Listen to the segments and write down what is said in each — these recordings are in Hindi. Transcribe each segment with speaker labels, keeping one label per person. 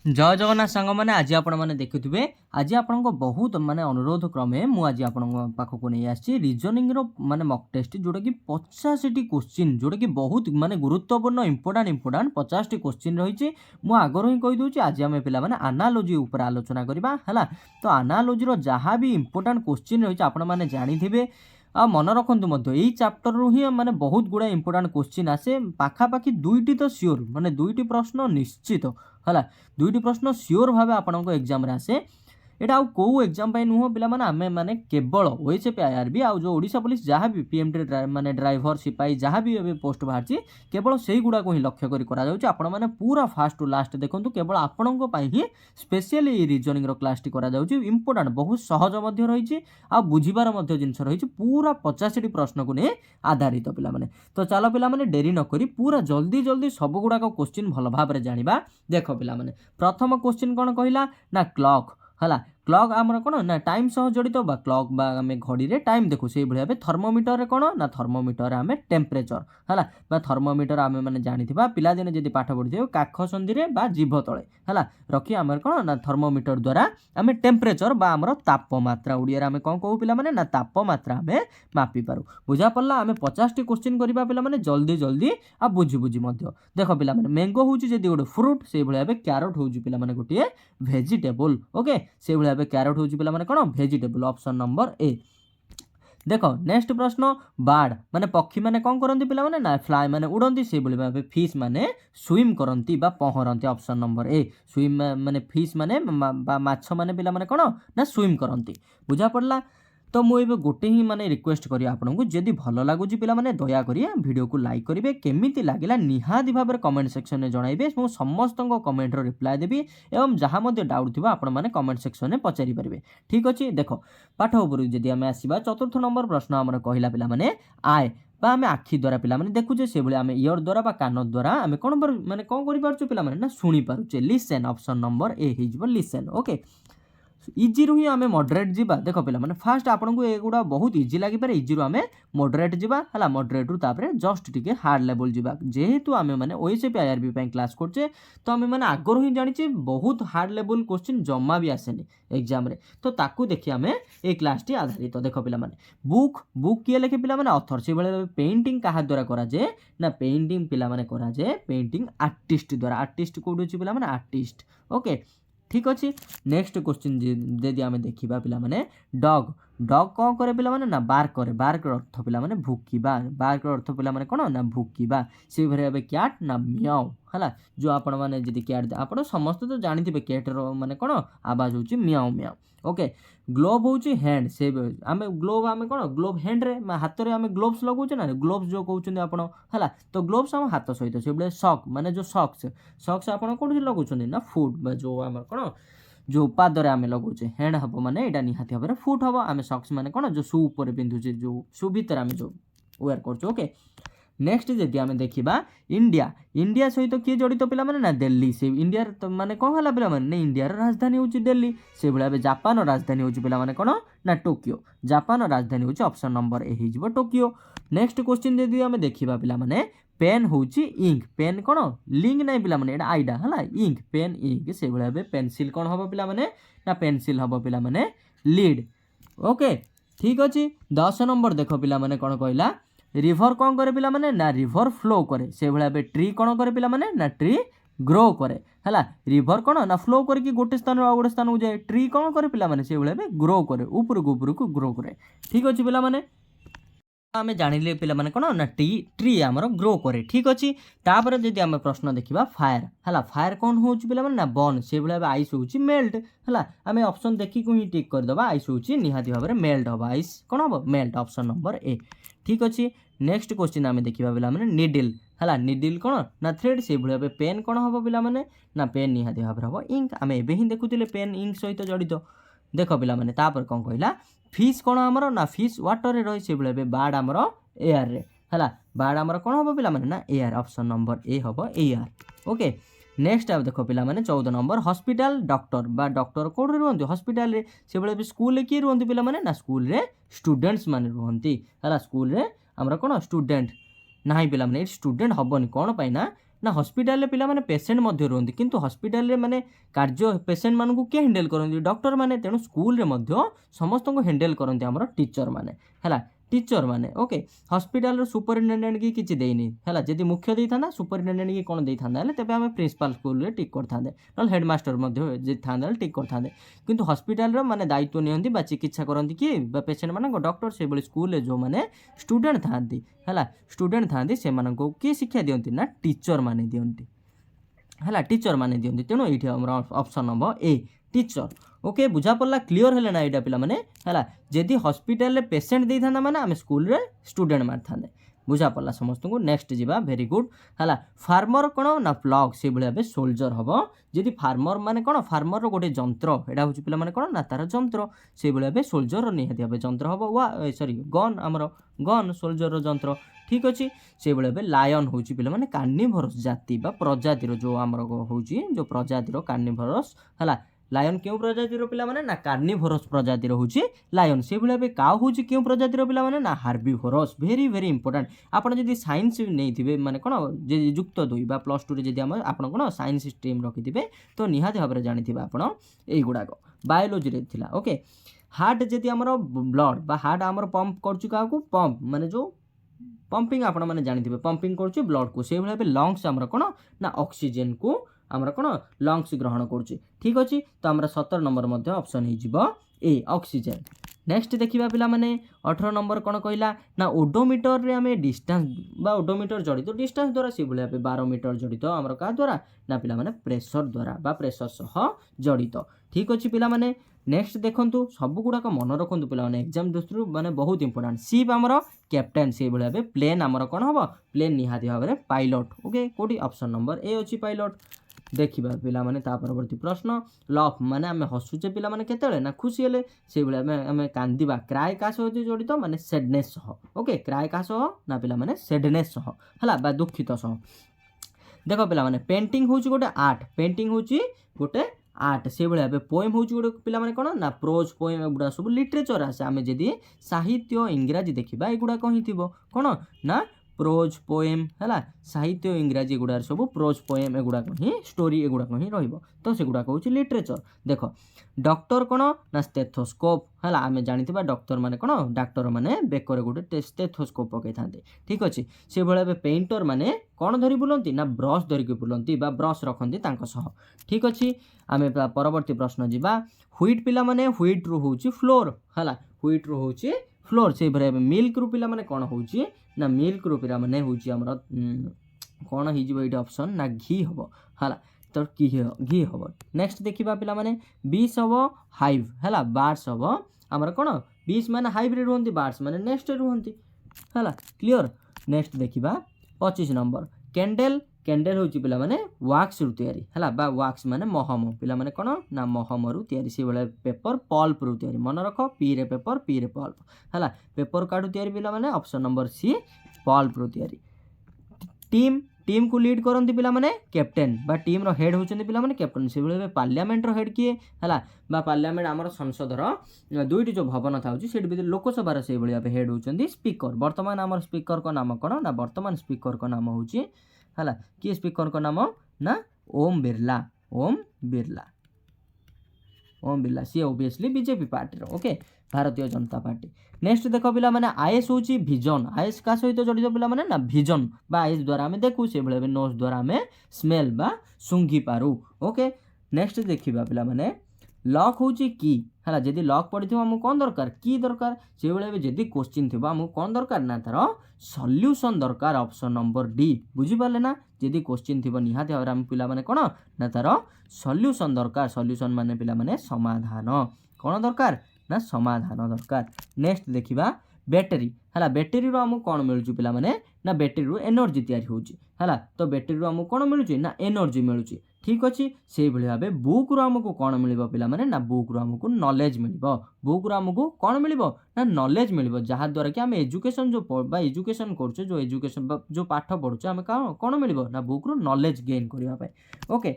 Speaker 1: जय जगन्नाथ सांग मैंने आज आपने देखुए आज आपण बहुत माने अनुरोध क्रमे मुझे आपण पाखक नहीं आसी रिजनिंग माने मक टेस्ट जोटा कि 50टी क्वेश्चन जोटा कि बहुत माने गुरुत्वपूर्ण इंपोर्टाट 50टी क्वेश्चन रही मुझे आगर ही कहीदे आज आम पे आनालोजी उपर आलोचना करवा है। तो आनालोजी जहाँ भी इंपोर्टाट क्वेश्चन रही आपण मैंने जानी आ मन रखु यही चैप्टर रू ही माने बहुत गुड़ा इंपोर्टाट क्वेश्चन आसे पाखापाखि दुईटी तो सियोर माने दुईटी प्रश्न निश्चित है दुईटी प्रश्न सियोर भाव आपको एग्जाम रे आसे एटा कौ एग्जाम नुह पिला माने आमे माने केवल ओएसएपी आईआरबी आ जो ओडिशा पुलिस जहाँ भी पीएमटी माने ड्राइवर सिपाही जहाँ भी एबे पोस्ट बाहर केवल से गुड़ा को ही लक्ष्य करी करा जाउची आपण माने पूरा फास्ट टू लास्ट देखंतु केवल आपणको पई ही स्पेशली रीजनिंग रो क्लास टी करा जाउची इंपोर्टेंट बहुत सहज मध्य रहिची आ बुझिबार मध्य जिंस रहिची पूरा 50 टी प्रश्न को ने आधारित पिला माने। तो चलो पिला माने डेरी न करी पूरा जल्दी जल्दी सब गुड़ा को क्वेश्चन भल भाव रे जानिबा। देखो पिला माने प्रथम क्वेश्चन कोन कहिला ना क्लॉक है क्लॉक आमर कौन ना टाइम सह जड़ित बा क्लॉक बा आम घड़ी रे टाइम देखू से भाई थर्मोमीटर रे कौन ना थर्मोमीटर आम टेम्परेचर है बा थर्मोमीटर आम मैंने जानी पिलादिने जब पाठ पढ़ी काख संधि रे बा जीभ तले है रखी आम कौन ना थर्मोमीटर द्वारा आम टेम्परेचर बा आमर तापमात्रा ओडिया आम कौन कहू पे ना तापमात्रा आम मापी पारू। बुझा पड़ा आम 50टी क्वेश्चन करवा पे जल्दी जल्दी आ बुझी बुझी देख पे मैंगो हूँ गोटे फ्रुट से भाई क्यारट हूँ पे गोटे भेजिटेबल ओके से भाई क्यारट हूँ पे कौन भेजिटेबल ऑप्शन नंबर ए। देखो नेक्स्ट प्रश्न बार्ड माने पक्षी माने कौन करती पे ना फ्लाए माने उड़ती से भाव फिश माने स्विम करती पहरती ऑप्शन नंबर ए स्विम माने फिश माने माछ माने पिला माने कौन ना स्विम करती। बुझा पड़ला। तो मुझे गोटे ही माने रिक्वेस्ट करी आपको जदि भल लगुच पे दया करिए वीडियो को लाइक करेंगे केमिति लागला निहाती भाव में कमेंट सेक्शन में जनइबे मु समस्त कमेंट रिप्लाई देवी एवं जहाँ मध्य डाउट थी आपण मैंने कमेंट सेक्शन में पचारि पारे। ठीक अच्छे देख पाठ उपर जदि आम आसवा चतुर्थ नंबर प्रश्न आम कहला पे आय बा आम आखि द्वारा पे देखुचे से भाई आम इयर द्वारा बा कान द्वारा आम कौन माने कौन कर पे ना शुणी पारुचे लिसन ऑप्शन नंबर ए हो लिसन ओके। इजी रू ही आम मॉडरेट जीवा देख पे मैंने फास्ट आपको एगुड़ा बहुत इजी लगे इजी रू आम मॉडरेट जीवा है मॉडरेट रू तापर जस्ट टिके हार्ड लेवल जीवा जेहेतु आम मैंने ओएसएपी आईआरबी क्लास करचे तो आम मैंने आगर ही जानी बहुत हार्ड लेवल क्वेश्चन जमा भी आसेनी एग्जाम रे तो ताकू देखिए आम ए क्लास टी आधारित। तो देख पे बुक बुक किए लिखे पे अथर से भाई पेंटिंग क्या द्वारा कराए ना पेंटिंग पे कराए पेंटिंग आर्टिस्ट द्वारा आर्टिस्ट कौट अच्छे पे आर्टिस्ट ओके। ठीक अच्छे नेक्स्ट क्वेश्चन जदि आम देखा पे डग डग कौन करे पे ना बार्क करे बार्क अर्थ पे भुकिबा बार्क अर्थ पे कौन ना भुकिबा से भाई क्याट ना मियाओ है जो आपण मैंने जी क्याट आप समस्त तो जानते क्याटर माने कौन आवाज हो मियाओ मियाओ ओके। ग्लोव हूँ हैंड से आम ग्लोव आम कौन ग्लोव हैंड रे हाथ में आम ग्लोव्स लगौचे ना ग्लोव्स जो कहते आप है तो ग्लोव्स आम हाथ सहित से भाई सक माने जो सक्स सक्स आप कौन लगौन ना फुट जो आम कौन जो पादरे आम लगौचे हैंड हम माने यहाँ निहाती भाव में फुट हम आम सक्स माने कौन जो शू उपर पिंधुचे जो शू भितर आम जो वेयर कर ओके। नेक्स्ट जदि आम देखा इंडिया इंडिया सहित किए जड़ित पे ना दिल्ली से इंडिया तो माने कौन है पे इंडिया राजधानी हूँ दिल्ली से भाई जापान राजधानी हूँ पे कौन ना टोकियो जापान राजधानी हूँ ऑप्शन नंबर ए हो टोकियो। नेक्स्ट क्वेश्चन जदि आम देखा पे पेन हूँ इंक पेन कौन लिंक ना पे आईडा है इंक पेन इंक से भाई पेनसिल कौन हम पे ना पेनसिल हम पे लीड ओके। ठीक अच्छे 10 नंबर देख पे कौन कहला रिभर कौन करे पे ना रिभर फ्लो करे से भाई ट्री कौन करे पे ना ट्री ग्रो करे है रिभर कौन ना फ्लो करके गोटे स्थान गोटे स्थान को जाए ट्री कौन करे पे से भाई ग्रो करे ऊपर को ग्रो करे। ठीक अच्छे पे आम जानिले पे कौन ना ट्री आमर ग्रो करे। ठीक अच्छे तापर जदि आम प्रश्न देखा फायर है फायर कौन हूँ पे ना बर्न से भाई आइस हूँ मेल्ट है आम ऑप्शन देखिक ही टिक करदे आइस हूँ निहाती भाव में मेल्ट हम आइस कौन हम मेल्ट ऑप्शन नंबर ए। ठीक अच्छे नेक्स्ट क्वेश्चन आम देखा पे निडिल है निडिल कौन ना थ्रेड से भाई पेन कौन हम पे ना पेन निहाती भाव में हम इंक आम एवं ही देखुले पेन इंक सहित जड़ित देख पे तापर कौन कहला फिश कौन आमर ना फिश वाटर रे रही से भाई बार्ड आमर एयर रे है बार्ड आमर कौन हम पे ना एयर ऑप्शन नंबर ए हम एयर ओके। नेक्स्ट आप देख पे 14 नंबर हॉस्पिटल डॉक्टर बा डॉक्टर कौन रुहति हॉस्पिटल रे से भाई स्कूल किए रुहति पे ना स्कूल रे स्टूडेंट्स माने रुहति है स्कूल रे आमर कौन स्टूडेंट ना पे स्टूडेंट हेनी कौन पाई ना ना हॉस्पिटल रे पिला माने पेशेंट मध्य रहंती किंतु हॉस्पिटल रे माने कार्य पेशेंट मानकु के हैंडल करंती डॉक्टर माने तेणु स्कूल रे मध्य समस्त को हैंडल करंती हमर टीचर माने हला टीचर माने ओके हॉस्पिटल रो सुपरिटेंडेंट की किछि देइनी हला जदि मुख्य देई थाना सुपरिटेंडेंट की कोन देई थाना तेबे हम प्रिंसिपल स्कूल रे टिक कर थांदे नल हेडमास्टर मध्य जे थांदे टिक कर थांदे किंतु हॉस्पिटल रो माने दायित्व नियंती बा चिकित्सा करंती कि बा पेशेंट माने डॉक्टर से बली स्कूल रे जो माने स्टूडेंट थांती हला स्टूडेंट थांती से माने को की शिक्षा दियंती ना टीचर माने दियंती हला टीचर माने दियंती तेणु एठी हमरा option number a teacher okay बुझा पड़ला क्लियर हेले ना एटा पिला माने हला जदि हॉस्पिटल रे पेशेंट देई थाना माने आमे स्कूल रे स्टूडेंट मार थाने बुझा पड़ला समस्त को नेक्स्ट जीवा वेरी गुड हला फार्मर कोन ना प्लग से भले बे सोल्जर हबो जदि फार्मर माने कोन फार्मर रो गोटे जंत्र एडा होची पिला माने कोन ना तार जंत्र से भले बे सोल्जर रो निहाती हबे जंत्र हबो वा सॉरी गन हमरो गन सोल्जर रो जंत्र ठीक अछि से भले बे लायन होची पिला माने कार्निवोरस जाति बा प्रजाति रो जो हमरो होची जो प्रजाति रो कार्निवोरस हला लायन क्यों प्रजाति रो पिला माने ना कार्निवोरस प्रजाति रो होची लायन से भले बे काउ होची क्यों प्रजाति रो पिला माने ना हार्बिवोरस वेरी वेरी इंपोर्टेंट आपण जदी साइंस नै थिबे माने कोन जे युक्त 2 बा प्लस 2 रे जदी हम आपण कोन साइंस स्ट्रीम रखि थिबे तो निहाती भाबरे जानि थिबे आपण एई गुडाको बायोलॉजी रे थिला ओके हार्ट जदी हमरो ब्लड बा हार्ट हमरो पंप करछु काकू पंप माने जो पंपिंग आपण माने जानि थिबे पंपिंग करछु ब्लड को से भले बे लंग्स हमरो कोन ना ऑक्सीजन को हमरा कोन लंग्स ग्रहण करछि ठीक अछि तो हमरा 17 नंबर मध्ये ऑप्शन हे जिवो ए ऑक्सीजन नेक्स्ट देखिबा पिला माने 18 नंबर कोन कहिला ना ओडोमीटर रे हमें डिस्टेंस बा ओडोमीटर जडित डिस्टेंस द्वारा से भले पे 12 मीटर जडित हमरा का द्वारा ना पिला माने प्रेशर द्वारा बा प्रेशर सह जडित ठीक अछि पिला माने नेक्स्ट देखंतु सब गुडा को मन रखंतु पिला माने एग्जाम दृष्टि माने बहुत इंपोर्टेंट शिप हमरो कैप्टन से भले पे प्लेन हमरो कोन हबो प्लेन निहाती भाबरे पायलट ओके कोडी ऑप्शन नंबर ए अछि पायलट देखिबा पिला माने ता परवर्ती प्रश्न लफ माने हमें हसुचे पिला माने केतेले ना खुशी हेले से बेले हमें कांदिबा क्राय का सह जडित माने सैडनेस सह ओके क्राय का सह ना पिला माने सैडनेस सह हला बा दुखित सह देखो पिला माने पेंटिंग होची गोटे आर्ट पेंटिंग होची गोटे आर्ट से भले बे पोएम होची गोटे पिला माने कोन ना प्रोज पोएम एगुडा सब लिटरेचर आसे आमे जदी साहित्य इंग्रजी देखिबा एगुडा कहि थिबो कोन ना प्रोज पोएम हला साहित्य इंग्रजी गुडार सब प्रोज पोएम एगुडा कहि स्टोरी एगुडा कहि रहइबो तो सेगुडा कहउची लिटरेचर देखो डॉक्टर कोन ना स्टेथोस्कोप हला आमे जानिथिबा डॉक्टर माने कोन डॉक्टर माने बेकर गुडे स्टेथोस्कोप पकै थांते ठीक अछि से भले बे पेंटर माने कोन धरि बुलंती ना ब्रश धरि के बुलंती बा ब्रश रखंती तांको सह ठीक अछि आमे परवर्ती प्रश्न जिबा व्हीट पिला माने व्हीट रु होउची फ्लोर हला व्हीट रु होउची फ्लोर से भरे मिल्क रु पिला माने कोन होउची ना मिल्क रु पिला माने होउची हमरा कोन हि जिवो एटा ऑप्शन ना घी हबो हला तो घी हबो नेक्स्ट देखिबा पिला माने बीस हबो हाइव हला बार्ड्स हबो हमरा कोन बीस माने हाइब्रिड होंती बार्ड्स माने नेक्स्ट होंती हला क्लियर नेक्स्ट देखिबा 25 नंबर कैंडल कैंडल होची पिला माने वैक्स रु तयारी हला बा वैक्स माने महम पिला माने कोन ना महम रु तयारी से बेले पेपर पल्प रु तयारी मन रखो पी रे पेपर पी रे पल्प हला पेपर काडू तयारी पिला माने ऑप्शन नंबर सी पल्प रु तयारी टीम टीम को लीड करंती पिला माने कैप्टन बा टीम रो हेड होचंती पिला माने कैप्टन से बेले पार्लियामेंट रो हेड किए हला बा पार्लियामेंट हमर संसद रो दुईटी जो भवन थाउची सेट भीतर लोकसभा रो से बेले हेड होचंती स्पीकर वर्तमान हमर स्पीकर को नाम कोन ना वर्तमान स्पीकर को नाम होची हला कि स्पीकर को नाम ना ओम बिरला ओम बिरला सी ऑब्वियसली बीजेपी पार्टी रो okay Bharatiya Janata party next देखो पिला माने आईएस होची विजन आईएस का सहित जडित पिला माने ना विजन बा आईएस द्वारा हमें देखु से बेले नोज द्वारा हमें स्मेल बा सुंघी पारू ओके नेक्स्ट देखिबा पिला माने लॉक होची की हला जदी लॉक पडिथो हमु कोन दरकार की दरकार से बेले जदी क्वेश्चन थिबा हमु कोन दरकार ना तार सॉल्यूशन दरकार ऑप्शन नंबर डी बुझी पाले ना जदी क्वेश्चन थिबो निहाती और हम पिला माने कोन ना तार सॉल्यूशन दरकार सॉल्यूशन माने पिला माने समाधान कोन दरकार ना समाधान दरकार नेक्स्ट देखिबा बैटरी हला बैटरी रो हमु कोन मिलुची पिला माने ना बैटरी रो एनर्जी तयारी होची हला तो बैटरी रो हमु कोन मिलुची ना एनर्जी मिलुची ठीक अछि से भली भाबे बुक रो हमको कोन मिलिबो पिला माने ना बुक रो हमको नॉलेज मिलिबो बुक रो हमको कोन मिलिबो ना नॉलेज मिलिबो जहा द्वारा कि हम एजुकेशन जो बा एजुकेशन करछो जो एजुकेशन जो पाठ पढुछो हम कोन मिलिबो ना बुक रो नॉलेज गेन करिवा पाए ओके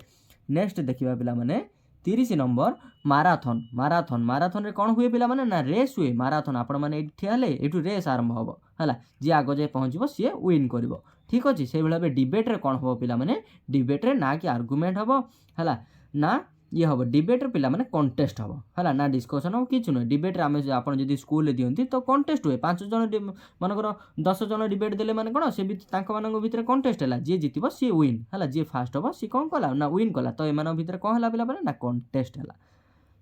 Speaker 1: नेक्स्ट देखिबा पिला माने 30 नंबर माराथन रे कोन हुए पिला माने ना रेस हुए माराथन आपण माने ठियाले एटू रेस आरंभ होबो है जी आग जाए पहुँचो सी विन कर ठीक अच्छे से भाई डिबेट्रे कौन हम पे डिबेट्रे ना कि आर्गुमेंट हम है ना ये हम डिबेट्रे पे कंटेस्ट हम है ना डिस्कसन हम कि नुहे डिबेट्रे आम आप स्कूल दिखती तो कंटेस्ट हुए 5 जन मनकर 10 जन डिबेट देले माने कौन से भितर कंटेस्ट है जी जीत सी विन है जी फास्ट हम सी कौन कला ना विन कला तो एम भितर कौन है पे ना कंटेस्ट है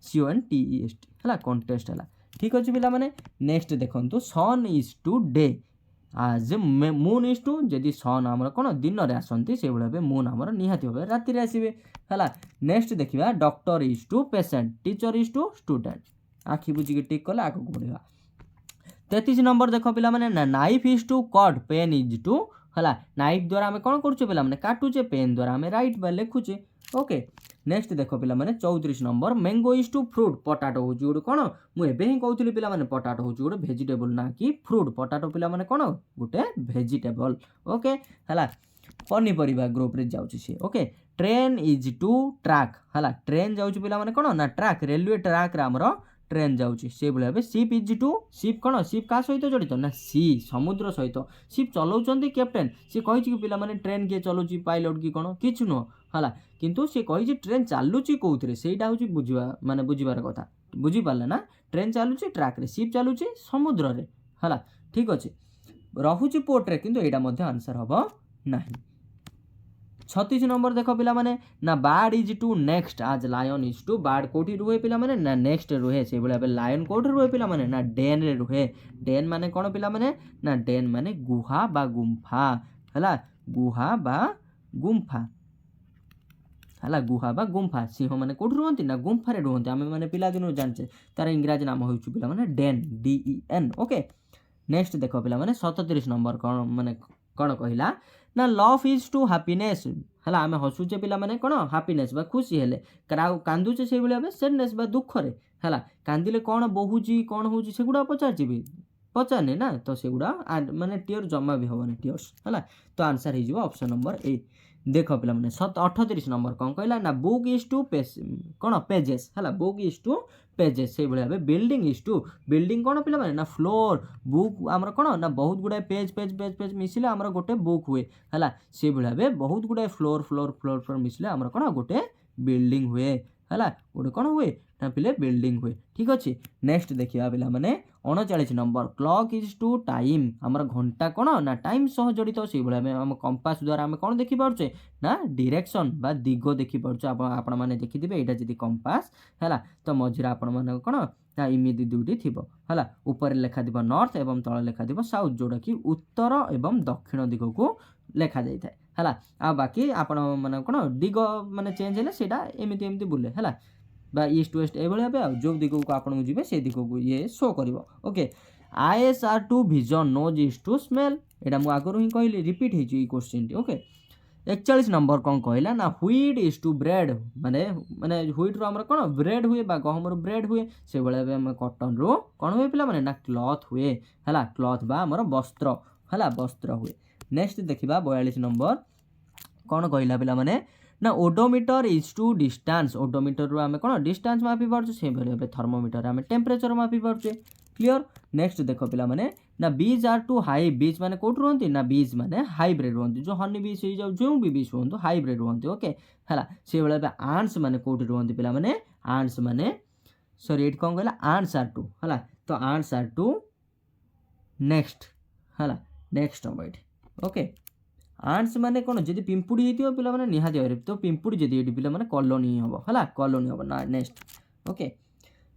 Speaker 1: CONTEST है कंटेस्ट है ठीक अच्छे पे नेक्स्ट देखो सन इज टू डे आज मून इज टू जदि सन आमर कौन दिन में आसती से भाव मून आमर निहाती भाव राति आसवे है नेक्स्ट देखा doctor is to patient teacher is to student आखि बुझिकी टिक कले आगे बढ़ा 33 नंबर देख पिला माने knife is to cut pen is to है नाइफ द्वारा आम कौन करुचे पे काटुचे पेन द्वारा आम राइट बा लिखुचे ओके नेक्स्ट देख पे 34 number mango is to fruit potato हूँ गोटे कौन मुझे ही कहती पे पटाटो हूँ गोटे भेजिटेबल ना कि फ्रूट पटाटो पे कौन गोटे भेजिटेबल ओके है पनीपरिया ग्रुप रे जाऊँगी सी okay train is to track है ट्रेन जाऊँगी पे कौन ना ट्रैक रेलवे ट्रैक रे आमर ट्रेन जाऊँगी से भाई सिप इज टू सिप कौन सिप क्या सहित जड़ित ना सी समुद्र सहित सिप चलाऊँ कैप्टेन सी कही पे ट्रेन किए चलाऊँ पायलट कि कौन कि नुह है किंतु सी कही ट्रेन चलुची कौन से हूँ बुझा माने बुझार कथा बुझीपारे ना ट्रेन चलुची ट्रैक रे सिप चलुची समुद्र रे है ठीक अच्छे रोचे पोर्ट्रे किंतु यहाँ आंसर हम ना 36 नंबर देख पिला माने ना बार्ड इज टू नेक्स्ट आज लायन इज टू बार्ड कोठी रुहे पिला माने ना नेक्स्ट रुहे से भाई लायन कोठी रुहे पिला माने ना डेन रे रुहे डेन माने कौन पिला माने ना डेन माने गुहा बा गुम्फा है गुहा बा गुम्फा है गुहा बा गुम्फा सिंह मैंने कौट रुहति ना गुम्फारे रुहति आम मैंने पिला दिन जाने तार इंग्राजी नाम हो पे डेन DEN ओके नेक्स्ट देख पे 37 नंबर कौन माने कौन कहला ना लव इज टू हैप्पीनेस है आम हसुचे पे कौन हैप्पीनेस बा खुशी हेले कांदुचे से भाव सैडनेस बा दुखरे है कांदिले कौन बहुची कौन हो सेगुड़ा पचार पचारनी ना तो सेगुड़ा माने टीयर जमा भी हेनी टीयर्स है तो आंसर हो ऑप्शन नंबर ए देख पे 38 नंबर कौन कहला ना बुक इज टू कौन पेजेस है बुक इज टू पेजेस से भाव बिल्डिंग इज टू बिल्डिंग कौन पे ना फ्लोर बुक आमर कौन ना बहुत गुड़ाए पेज पेज पेज पेज मिसिले आमर गोटे बुक हुए है से भाव बहुत गुड़ाए फ्लोर फ्लोर फ्लोर फ्लोर मिसिले आमर कौन गोटे बिल्डिंग हुए है गोटे कौन हुए ना पिले बिल्डिंग हुए ठीक अच्छे नेक्स्ट देखिए पिला माने 39 number clock is to time आमर घंटा कौन ना टाइम सह जड़ित से भाई आम कंपास द्वारा आम कौन देखिपे ना डायरेक्शन बा दिग देखिपे आपण मैंने देखिथे यहाँ जी कंपास है तो मझे आपण मैंने कौन ना इमिदी दुईटी थी है ऊपर लेखा थी नॉर्थ एवं तले लेखा थी साउथ जोटा कि उत्तर एवं दक्षिण दिग को लेखा जाए है आ बाकी आपण मैंने कौन दिग माने चेंज है सीटा एमती एमती बुले है ईस्ट वेस्ट ये भाव जो दिग को आपको जी से दिग को ये शो कर okay eyes are to vision nose is to smell यहाँ मुझे आगुरी ही कहली रिपीट हो क्वेश्चन ओके 41 नंबर कौन कहला ना व्हीट इज टू ब्रेड माने माने व्हीट रो आमर कौन ब्रेड हुए बा गहम रो ब्रेड हुए से भाई आम कटन रो कौन हुए पिला माने ना क्लॉथ हुए है क्लॉथ बा आमर वस्त्र है वस्त्र हुए नेक्स्ट देखा 42 नंबर कौन कहला पिला माने ना odometer is to distance odometer रो आम कौन डिस्टेंस मापी पार्चे से भाई थर्मोमीटर आम टेम्परेचर मापी पार्चे क्लियर नेक्स्ट देख पिला माने ना बीज आर टू हाई बीज माने कोट रुहति ना बीज माने हाइब्रिड रुहति जो हनी बीज हो जाऊ जो भी बीज रुहतु हाइब्रिड रुहति ओके है से भाई आंट्स माने कोट रुहति पिला माने आंट्स माने सॉरी एट कौन कहला आंट्स आर टू है तो आंट्स आर टू नेक्स्ट है नेक्स्ट हम ये ओके आंट्स माने कौन जब पिंपुड़ी हो पे निहाती तो पिंपुड़ी जब ये पे कॉलोनी हम है कॉलोनी हम ना नेक्स्ट ओके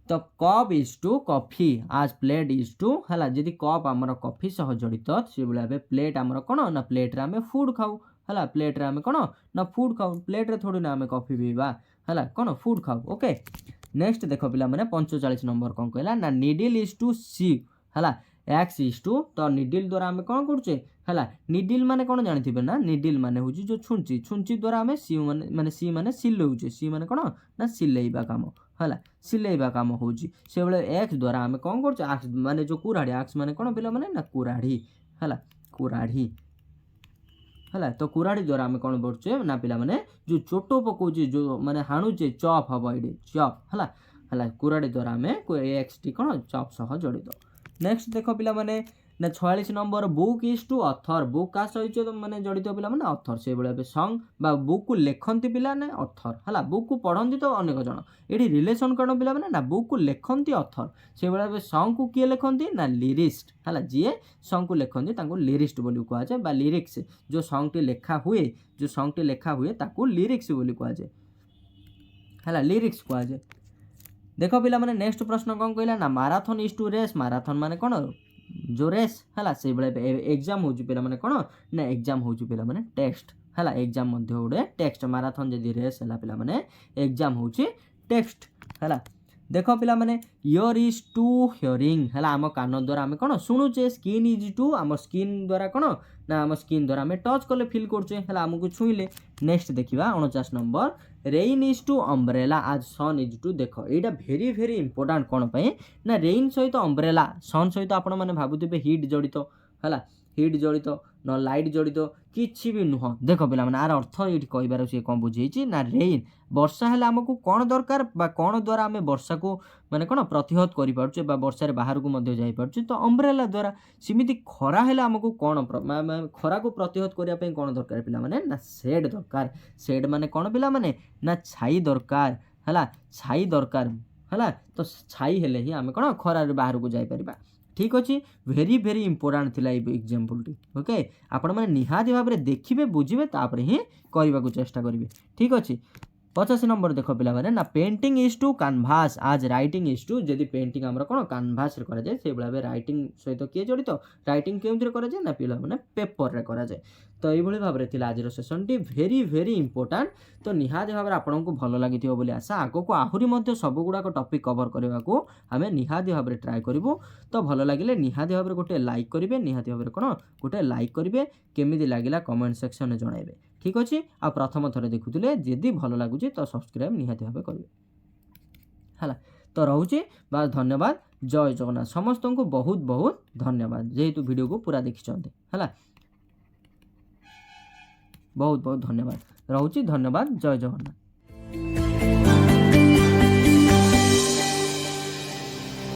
Speaker 1: तो कप इज टू कॉफी आज प्लेट इज टू है जदि कप आमर कॉफी सह जड़ित से भाई प्लेट आमर कौन ना प्लेट रे आम फूड खाऊ है प्लेट रे आम कौन ना फूड खाऊ प्लेट रे थोड़ी ना आम कॉफी पीवा है कौन फूड खाऊ ओके नेक्स्ट देख पिला माने 45 नंबर कौन कहला ना निडिल इज टू सी है एक्स इज टू तो निडिल द्वारा आम कौन करुचे है निडिल माने कौन जानते ना निडिल माने हूँ जो छुंची छुंची द्वारा आम सी माने सी माने सिलौचे सी माने कौन ना सिलेबा काम है सिलेबा काम हो से भाई एक्स द्वारा आम कौन कर आक्स माने जो कुराड़ी आक्स माने कौन पिला माने ना कुराड़ी है कुराड़ी है तो कुराड़ी द्वारा आम कौन करुचे ना पिला माने जो चोट पकाउे जो माने हाणुचे चप हम ये चप है कुराड़ी द्वारा आम एक्स टी कौन चप सह जड़ित नेक्स्ट देख पिला माने ना 46 number book is to author book का सहित माने जड़ित पिला माने अथर से भाई सॉन्ग बा बुक को लेखंती पिला ने अथर हला बुक को पढ़ंती तो अनेक जन एठी रिलेशन कण पिला माने ना बुक को लेखंती अथर से भाई सॉन्ग को किए लेखंती ना लिरिस्ट हला जी सॉन्ग को लेखंती ताको लिरिस्ट बोली कहा जाए बा लिरिक्स जो सॉन्ग टी लेखा हुए ताको लिरिक्स बोली कहा जाए हला लिरिक्स कहा जाए। देख पिला माने नेक्स्ट प्रश्न कौन कहला ना marathon is to race marathon माने कौन जो रेस है से एग्जाम हो पिला माने कौन ना एग्जाम हो पिला माने टेक्स्ट है एग्जाम मध्य गोटे टेक्स्ट माराथन जदि रेस है पिला माने एग्जाम हो टेक्स्ट है। देख पिला माने इयर इज टू हियरिंग है आम कान द्वारा आम कौन शुणुचे स्किन इज टू आम स्किन द्वारा कौन ना आम स्किन द्वारा आम टच कले फिल करुचे है आमको छुईले। नेक्स्ट देखा 49 number rain is to umbrella आज सन इज टू देख यहाँ भेरी भेरी इंपोर्टाट कौन पे ना रेन सहित अम्ब्रेला सन सहित आपण मैंने भावुवे हिट जड़ित है हिट जड़ित न लाइट जड़ित किसी भी नुह देख पिला माने आर अर्थ ये कहबार सी कौन बुझे ना रेन वर्षा है आमको कौन दरकार कौन द्वारा आम वर्षा को माने कौन प्रतिहत करें वर्षार बाहर को जापे तो अम्ब्रेला द्वारा सेमती खरा है आमको कौन खरा को प्रतिहत करने कौन दरकार पिला माने ना शेड दरकार शेड माने कौन पिला माने ना छाई दरकार है छाई दरकार है तो छाई हेले ही आम कौन खरार बाहर को जापर ठीक अच्छे भेरी भेरी इंपोर्टाट थिला एग्जाम्पल टी ओके आपण मैंने निहाती भाव में देखिए बुझे तापर ही करने को चेष्टा करेंगे ठीक अच्छे। 85 नंबर देख पिला माने ना पेंटिंग इज टू कैनभास आज राइटिंग इज टू जदि पेंटिंग आमर कौन कैनभास रे करा जाए से भाव राइटिंग सहित किए जड़ित राइटिंग केमती करा जाए ना पिला माने पेपर रे करा जाए तो ये भाव में थिला आज सेसन टी भेरी भेरी इंपोर्टाट तो निहाती भाव में आपको भल लगी बोली आशा आगो को आहरी मध्य सब गुड़ाक टॉपिक कवर करने को आम निहाती भाव में ट्राए करूँ तो भल लगे निहाती भाव में गोटे लाइक करेंगे निहाती भाव में कौन गोटे लाइक करेंगे केमी लगे कमेंट सेक्शन में जनइबे ठीक अच्छे आ प्रथम थर देखुले जदि भल लगुच तो सब्सक्राइब निहाती भाव करेंगे है तो रोचे बस धन्यवाद जय जगन्नाथ समस्त को बहुत बहुत धन्यवाद जेहेतु वीडियो को पूरा देखी है बहुत बहुत धन्यवाद रोचे धन्यवाद जय जगन्नाथ।